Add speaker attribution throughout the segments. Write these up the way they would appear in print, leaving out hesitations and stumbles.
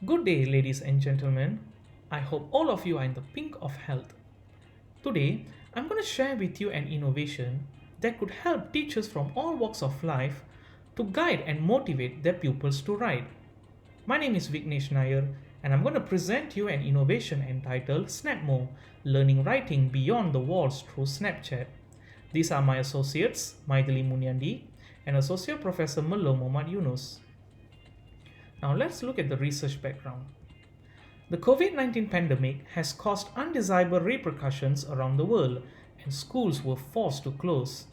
Speaker 1: Good day, ladies and gentlemen. I hope all of you are in the pink of health. Today, I'm going to share with you an innovation that could help teachers from all walks of life to guide and motivate their pupils to write. My name is Vignesh Nair, and I'm going to present you an innovation entitled SnapMo, Learning Writing Beyond the Walls Through Snapchat. These are my associates, Maithili Munyandi, and Associate Professor Mullo Muhammad Yunus. Now let's look at the research background. The COVID-19 pandemic has caused undesirable repercussions around the world, and schools were forced to close.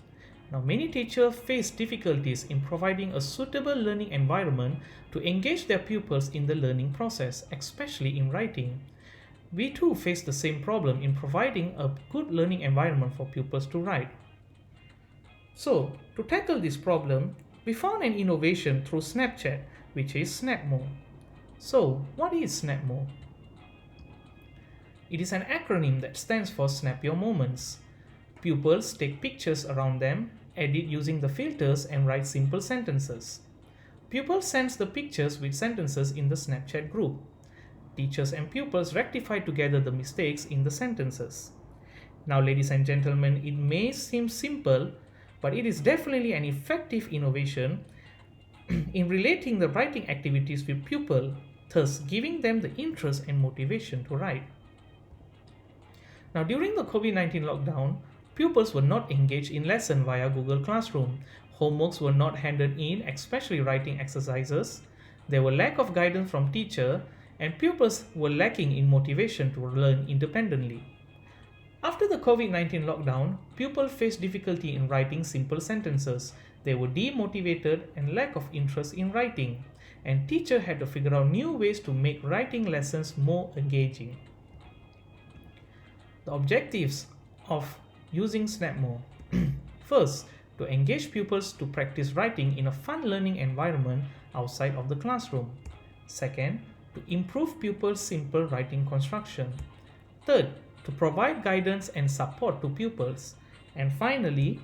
Speaker 1: Now, many teachers face difficulties in providing a suitable learning environment to engage their pupils in the learning process, especially in writing. We too face the same problem in providing a good learning environment for pupils to write. So, to tackle this problem, we found an innovation through Snapchat, which is SnapMo. So, what is SnapMo? It is an acronym that stands for Snap Your Moments. Pupils take pictures around them, edit using the filters, and write simple sentences. Pupils send the pictures with sentences in the Snapchat group. Teachers and pupils rectify together the mistakes in the sentences. Now, ladies and gentlemen, it may seem simple, but it is definitely an effective innovation in relating the writing activities with pupils, thus giving them the interest and motivation to write. Now, during the COVID-19 lockdown, pupils were not engaged in lesson via Google Classroom. Homeworks were not handed in, especially writing exercises. There were lack of guidance from teacher, and pupils were lacking in motivation to learn independently. After the COVID-19 lockdown, pupils faced difficulty in writing simple sentences. They were demotivated and lack of interest in writing, and teacher had to figure out new ways to make writing lessons more engaging. The objectives of using SnapMo. First, to engage pupils to practice writing in a fun learning environment outside of the classroom. Second, to improve pupils' simple writing construction. Third, to provide guidance and support to pupils. And finally,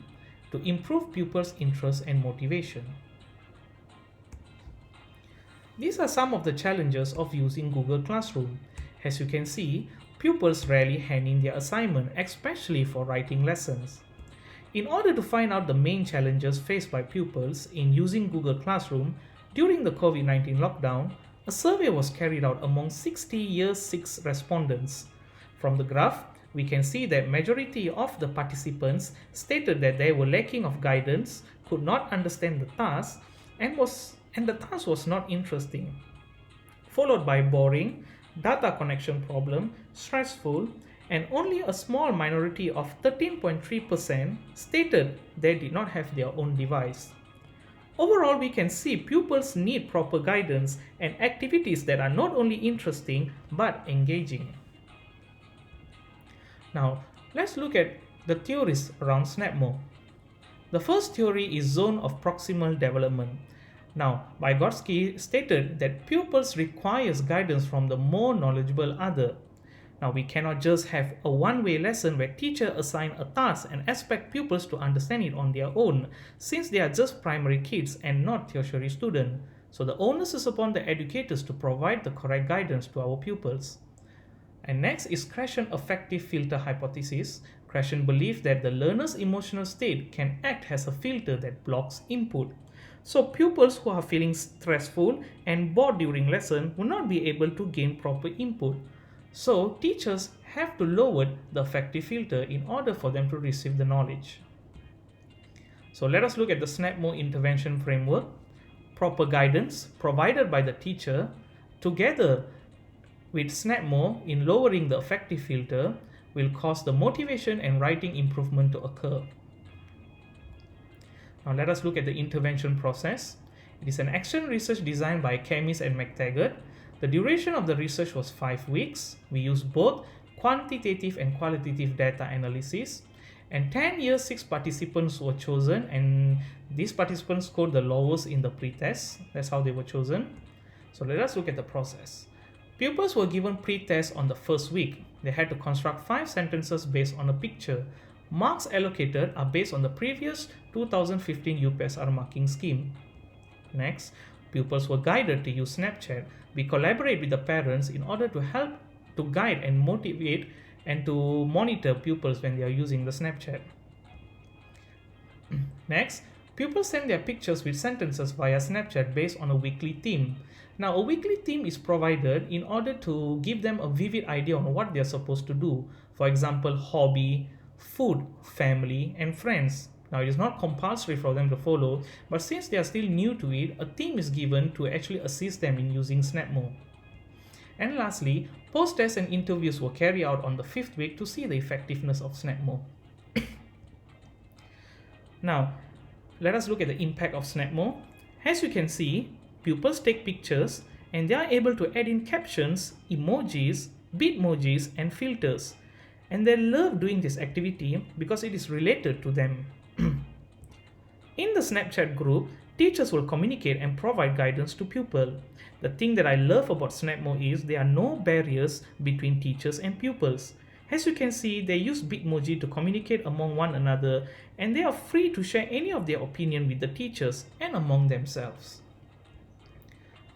Speaker 1: to improve pupils' interest and motivation. These are some of the challenges of using Google Classroom. As you can see, pupils rarely hand in their assignment, especially for writing lessons. In order to find out the main challenges faced by pupils in using Google Classroom during the COVID-19 lockdown, a survey was carried out among 60 Year 6 respondents. From the graph, we can see that majority of the participants stated that they were lacking of guidance, could not understand the task, and the task was not interesting, followed by boring, data connection problem, stressful, and only a small minority of 13.3% stated they did not have their own device. Overall, we can see pupils need proper guidance and activities that are not only interesting but engaging. Now, let's look at the theories around SnapMo. The first theory is zone of proximal development. Now, Vygotsky stated that pupils requires guidance from the more knowledgeable other. Now, we cannot just have a one-way lesson where teacher assign a task and expect pupils to understand it on their own, since they are just primary kids and not tertiary students. So the onus is upon the educators to provide the correct guidance to our pupils. And next is Krashen affective filter hypothesis. Krashen believes that the learner's emotional state can act as a filter that blocks input. So pupils who are feeling stressful and bored during lesson will not be able to gain proper input. So teachers have to lower the affective filter in order for them to receive the knowledge. So let us look at the SnapMo intervention framework. Proper guidance provided by the teacher together with SnapMo in lowering the affective filter will cause the motivation and writing improvement to occur. Now let us look at the intervention process. It is an action research designed by Camis and McTaggart. The duration of the research was 5 weeks. We used both quantitative and qualitative data analysis. And 10 Year 6 participants were chosen, and these participants scored the lowest in the pre-test. That's how they were chosen. So let us look at the process. Pupils were given pre-test on the first week. They had to construct 5 sentences based on a picture. Marks allocated are based on the previous 2015 UPSR marking scheme. Next, Pupils were guided to use Snapchat. We collaborate with the parents in order to help to guide and motivate and to monitor pupils when they are using the Snapchat. Next, pupils send their pictures with sentences via Snapchat based on a weekly theme. Now, a weekly theme is provided in order to give them a vivid idea on what they are supposed to do. For example, hobby, food, family, and friends. Now, it is not compulsory for them to follow, but since they are still new to it, a theme is given to actually assist them in using SnapMo. And lastly, post-tests and interviews were carried out on the 5th week to see the effectiveness of SnapMo. Now, let us look at the impact of SnapMo. As you can see, pupils take pictures and they are able to add in captions, emojis, bitmojis, and filters. And they love doing this activity because it is related to them. In the Snapchat group, teachers will communicate and provide guidance to pupils. The thing that I love about SnapMo is there are no barriers between teachers and pupils. As you can see, they use Bitmoji to communicate among one another, and they are free to share any of their opinion with the teachers and among themselves.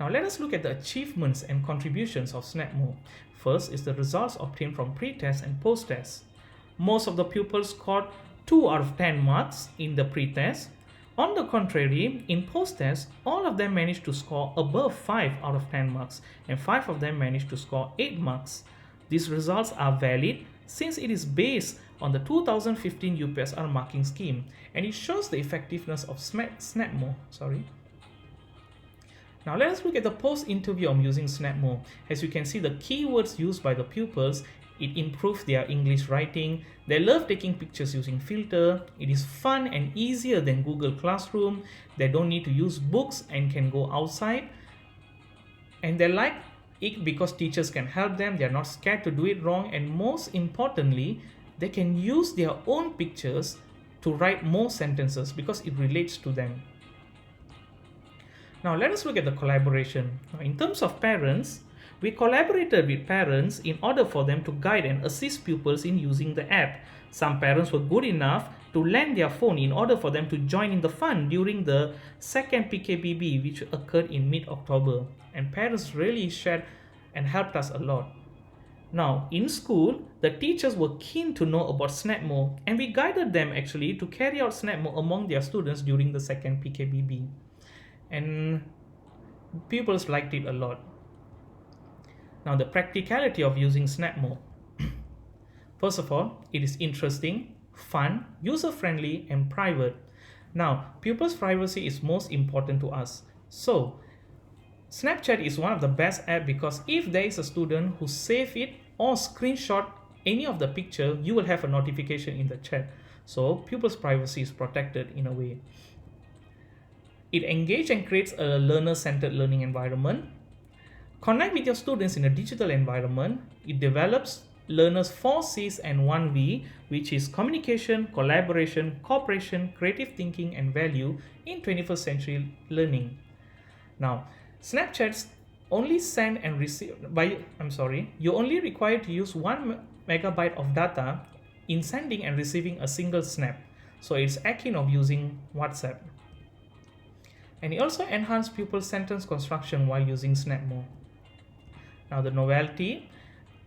Speaker 1: Now let us look at the achievements and contributions of SnapMo. First is the results obtained from pre-test and post-test. Most of the pupils scored 2 out of 10 marks in the pre-test. On the contrary, in post-test, all of them managed to score above 5 out of 10 marks, and 5 of them managed to score 8 marks. These results are valid since it is based on the 2015 UPSR marking scheme, and it shows the effectiveness of SnapMo. Now let us look at the post-interview on using SnapMo. As you can see, the keywords used by the pupils, it improves their English writing. They love taking pictures using filter. It is fun and easier than Google Classroom. They don't need to use books and can go outside. And they like it because teachers can help them. They are not scared to do it wrong. And most importantly, they can use their own pictures to write more sentences because it relates to them. Now let us look at the collaboration. Now, in terms of parents, we collaborated with parents in order for them to guide and assist pupils in using the app. Some parents were good enough to lend their phone in order for them to join in the fun during the second PKBB, which occurred in mid-October. And parents really shared and helped us a lot. Now, in school, the teachers were keen to know about SnapMo, and we guided them actually to carry out SnapMo among their students during the second PKBB. And pupils liked it a lot. Now, the practicality of using SnapMo. First of all, it is interesting, fun, user-friendly, and private. Now, pupils' privacy is most important to us. So, Snapchat is one of the best apps because if there is a student who save it or screenshot any of the picture, you will have a notification in the chat. So, pupils' privacy is protected in a way. It engages and creates a learner-centered learning environment. Connect with your students in a digital environment. It develops learners 4 C's and 1 V, which is communication, collaboration, cooperation, creative thinking, and value in 21st century learning. Now, Snapchats only send and receive you're only required to use 1 megabyte of data in sending and receiving a single snap. So it's akin of using WhatsApp. And it also enhances pupil sentence construction while using SnapMo. Now the novelty,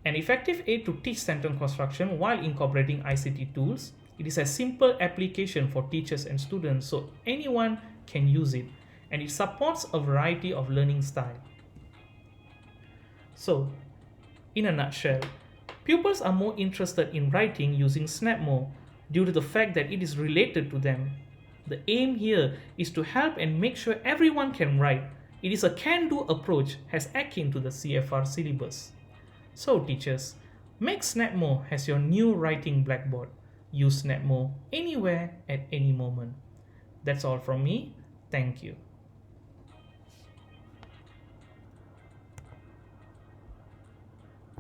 Speaker 1: an effective aid to teach sentence construction while incorporating ICT tools. It is a simple application for teachers and students, so anyone can use it. And it supports a variety of learning styles. So, in a nutshell, pupils are more interested in writing using SnapMo due to the fact that it is related to them. The aim here is to help and make sure everyone can write. It is a can-do approach as akin to the CFR syllabus. So teachers, make SnapMo as your new writing blackboard. Use SnapMo anywhere at any moment. That's all from me. Thank you.